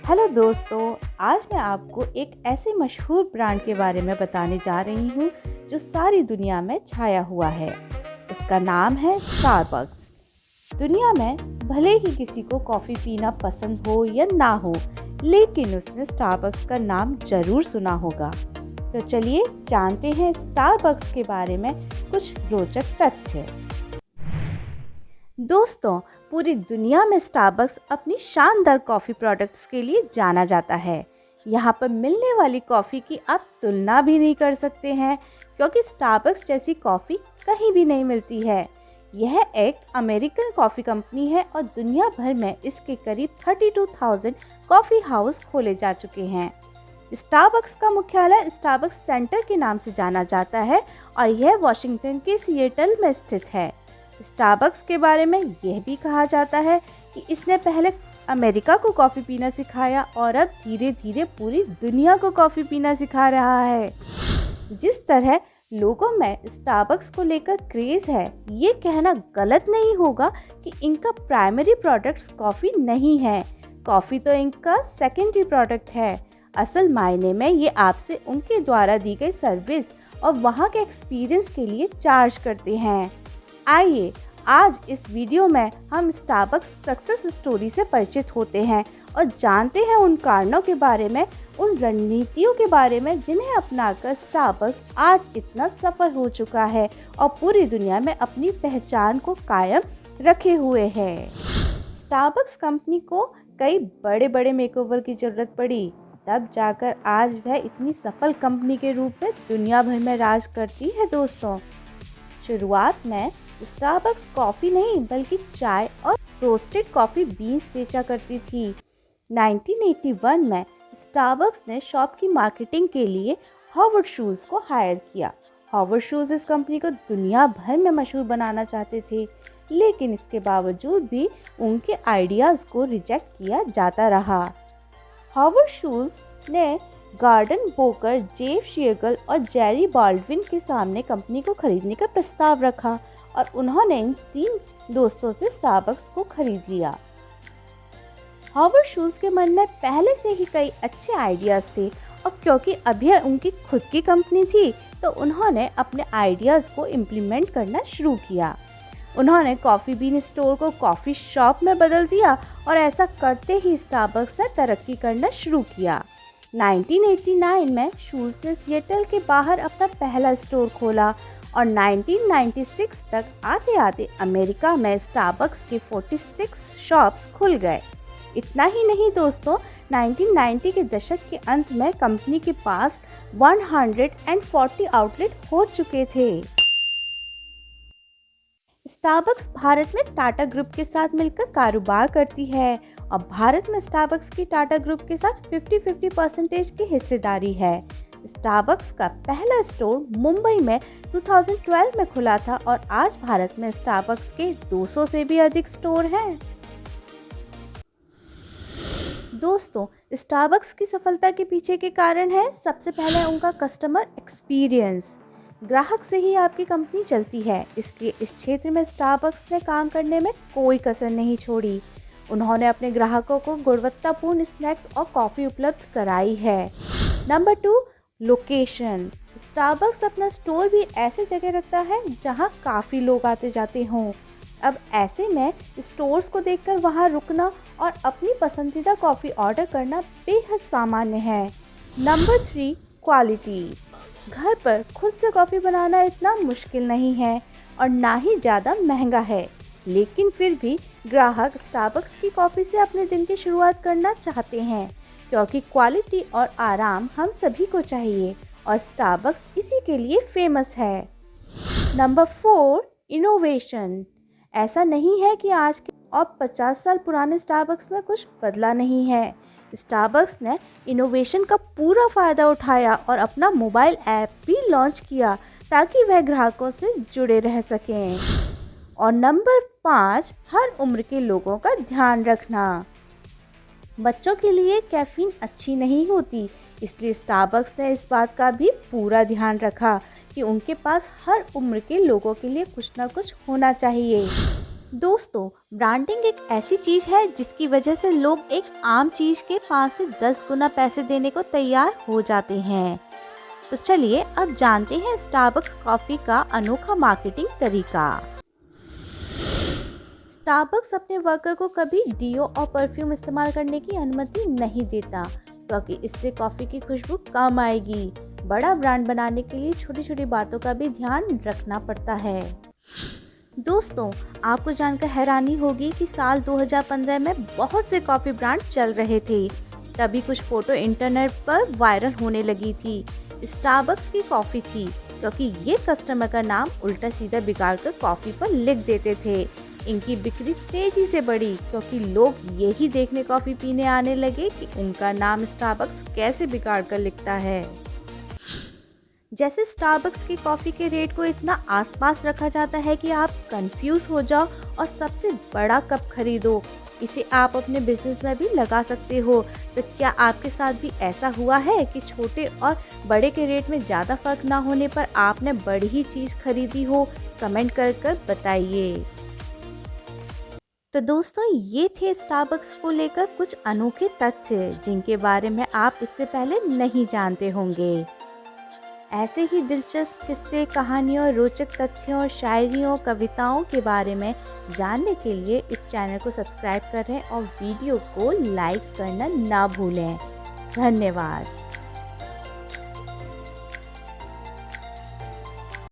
Hello दोस्तों, आज मैं आपको एक ऐसे मशहूर ब्रांड के बारे में बताने जा रही हूँ जो सारी दुनिया में छाया हुआ है। इसका नाम है स्टारबक्स। दुनिया में भले ही किसी को कॉफ़ी पीना पसंद हो या ना हो, लेकिन उसने स्टारबक्स का नाम जरूर सुना होगा। तो चलिए जानते हैं स्टारबक्स के बारे में कुछ रोचक तथ्य। दोस्तों, पूरी दुनिया में स्टारबक्स अपनी शानदार कॉफ़ी प्रोडक्ट्स के लिए जाना जाता है। यहाँ पर मिलने वाली कॉफ़ी की आप तुलना भी नहीं कर सकते हैं, क्योंकि स्टारबक्स जैसी कॉफ़ी कहीं भी नहीं मिलती है। यह एक अमेरिकन कॉफ़ी कंपनी है और दुनिया भर में इसके करीब 32,000 कॉफ़ी हाउस खोले जा चुके हैं। स्टारबक्स का मुख्यालय स्टारबक्स सेंटर के नाम से जाना जाता है और यह वॉशिंगटन के सिएटल में स्थित है। स्टारबक्स के बारे में यह भी कहा जाता है कि इसने पहले अमेरिका को कॉफ़ी पीना सिखाया और अब धीरे धीरे पूरी दुनिया को कॉफ़ी पीना सिखा रहा है। जिस तरह लोगों में स्टारबक्स को लेकर क्रेज़ है, ये कहना गलत नहीं होगा कि इनका प्राइमरी प्रोडक्ट्स कॉफ़ी नहीं है। कॉफ़ी तो इनका सेकेंडरी प्रोडक्ट है। असल मायने में ये आपसे उनके द्वारा दी गई सर्विस और वहाँ के एक्सपीरियंस के लिए चार्ज करते हैं। आइए आज इस वीडियो में हम स्टारबक्स सक्सेस स्टोरी से परिचित होते हैं और जानते हैं उन कारणों के बारे में, उन रणनीतियों के बारे में जिन्हें अपनाकर स्टारबक्स आज इतना सफल हो चुका है और पूरी दुनिया में अपनी पहचान को कायम रखे हुए है। स्टारबक्स कंपनी को कई बड़े बड़े मेकओवर की जरूरत पड़ी, तब जाकर आज वह इतनी सफल कंपनी के रूप में दुनिया भर में राज करती है। दोस्तों, शुरुआत में स्टारबक्स कॉफ़ी नहीं बल्कि चाय और रोस्टेड कॉफ़ी बीन्स बेचा करती थी। 1981 में स्टारबक्स ने शॉप की मार्केटिंग के लिए हॉवर्ड शूल्स को हायर किया। हॉवर्ड शूल्स इस कंपनी को दुनिया भर में मशहूर बनाना चाहते थे, लेकिन इसके बावजूद भी उनके आइडियाज़ को रिजेक्ट किया जाता रहा। हॉवर्ड शूल्स ने गार्डन बोकर, जेफ शिगल और जेरी बाल्डविन के सामने कंपनी को खरीदने का प्रस्ताव रखा और उन्होंने इन 3 दोस्तों से स्टारबक्स को खरीद लिया। हॉवर्ड शूल्स के मन में पहले से ही कई अच्छे आइडियाज़ थे और क्योंकि अब यह उनकी खुद की कंपनी थी, तो उन्होंने अपने आइडियाज़ को इम्प्लीमेंट करना शुरू किया। उन्होंने कॉफ़ी बीन स्टोर को कॉफ़ी शॉप में बदल दिया और ऐसा करते ही स्टारबक्स ने तरक्की करना शुरू किया। 1989 में शूल्स ने सिएटल के बाहर अपना पहला स्टोर खोला और 1996 तक आते आते अमेरिका में स्टारबक्स के 46 शॉप्स खुल गए। इतना ही नहीं दोस्तों, 1990 के दशक के अंत में कंपनी के पास 140 आउटलेट हो चुके थे। स्टारबक्स भारत में टाटा ग्रुप के साथ मिलकर कारोबार करती है और भारत में स्टारबक्स की टाटा ग्रुप के साथ 50-50% की हिस्सेदारी है। स्टारबक्स का पहला स्टोर मुंबई में 2012 में खुला था और आज भारत में स्टारबक्स के 200 से भी अधिक स्टोर हैं। दोस्तों, स्टारबक्स की सफलता के पीछे के कारण है सबसे पहले उनका कस्टमर एक्सपीरियंस। ग्राहक से ही आपकी कंपनी चलती है, इसलिए इस क्षेत्र में स्टारबक्स ने काम करने में कोई कसर नहीं छोड़ी। उन्होंने अपने ग्राहकों को गुणवत्तापूर्ण स्नैक्स और कॉफ़ी उपलब्ध कराई है। Number 2, location. स्टारबक्स अपना स्टोर भी ऐसे जगह रखता है जहां काफ़ी लोग आते जाते हों। अब ऐसे में स्टोर्स को देखकर वहां रुकना और अपनी पसंदीदा कॉफ़ी ऑर्डर करना बेहद सामान्य है। Number 3, quality. घर पर खुद से कॉफ़ी बनाना इतना मुश्किल नहीं है और ना ही ज़्यादा महंगा है, लेकिन फिर भी ग्राहक स्टारबक्स की कॉफ़ी से अपने दिन की शुरुआत करना चाहते हैं, क्योंकि क्वालिटी और आराम हम सभी को चाहिए और स्टारबक्स इसी के लिए फेमस है। Number 4, innovation. ऐसा नहीं है कि आज के और 50 साल पुराने स्टारबक्स में कुछ बदला नहीं है। स्टारबक्स ने इनोवेशन का पूरा फ़ायदा उठाया और अपना मोबाइल ऐप भी लॉन्च किया ताकि वह ग्राहकों से जुड़े रह सकें। और नंबर 5, हर उम्र के लोगों का ध्यान रखना। बच्चों के लिए कैफ़ीन अच्छी नहीं होती, इसलिए स्टारबक्स ने इस बात का भी पूरा ध्यान रखा कि उनके पास हर उम्र के लोगों के लिए कुछ ना कुछ होना चाहिए। दोस्तों, ब्रांडिंग एक ऐसी चीज है जिसकी वजह से लोग एक आम चीज के 5 से 10 गुना पैसे देने को तैयार हो जाते हैं। तो चलिए अब जानते हैं स्टारबक्स कॉफी का अनोखा मार्केटिंग तरीका। स्टारबक्स अपने वर्कर को कभी डीओ और परफ्यूम इस्तेमाल करने की अनुमति नहीं देता, क्योंकि इससे कॉफी की खुशबू कम आएगी। बड़ा ब्रांड बनाने के लिए छोटी छोटी बातों का भी ध्यान रखना पड़ता है। दोस्तों, आपको जानकर हैरानी होगी कि साल 2015 में बहुत से कॉफ़ी ब्रांड चल रहे थे। तभी कुछ फ़ोटो इंटरनेट पर वायरल होने लगी थी। स्टारबक्स की कॉफ़ी थी, क्योंकि ये कस्टमर का नाम उल्टा सीधा बिगाड़ कर कॉफ़ी पर लिख देते थे। इनकी बिक्री तेज़ी से बढ़ी, क्योंकि लोग यही देखने कॉफ़ी पीने आने लगे कि उनका नाम स्टारबक्स कैसे बिगाड़ कर लिखता है। जैसे स्टारबक्स की कॉफ़ी के रेट को इतना आसपास रखा जाता है कि आप कंफ्यूज हो जाओ और सबसे बड़ा कप खरीदो। इसे आप अपने बिजनेस में भी लगा सकते हो। तो क्या आपके साथ भी ऐसा हुआ है कि छोटे और बड़े के रेट में ज़्यादा फर्क ना होने पर आपने बड़ी ही चीज़ खरीदी हो? कमेंट कर बताइए। तो दोस्तों, ये थे स्टारबक्स को लेकर कुछ अनोखे तथ्य जिनके बारे में आप इससे पहले नहीं जानते होंगे। ऐसे ही दिलचस्प किस्से, कहानियों, रोचक तथ्यों, शायरियों, कविताओं के बारे में जानने के लिए इस चैनल को सब्सक्राइब करें और वीडियो को लाइक करना ना भूलें। धन्यवाद।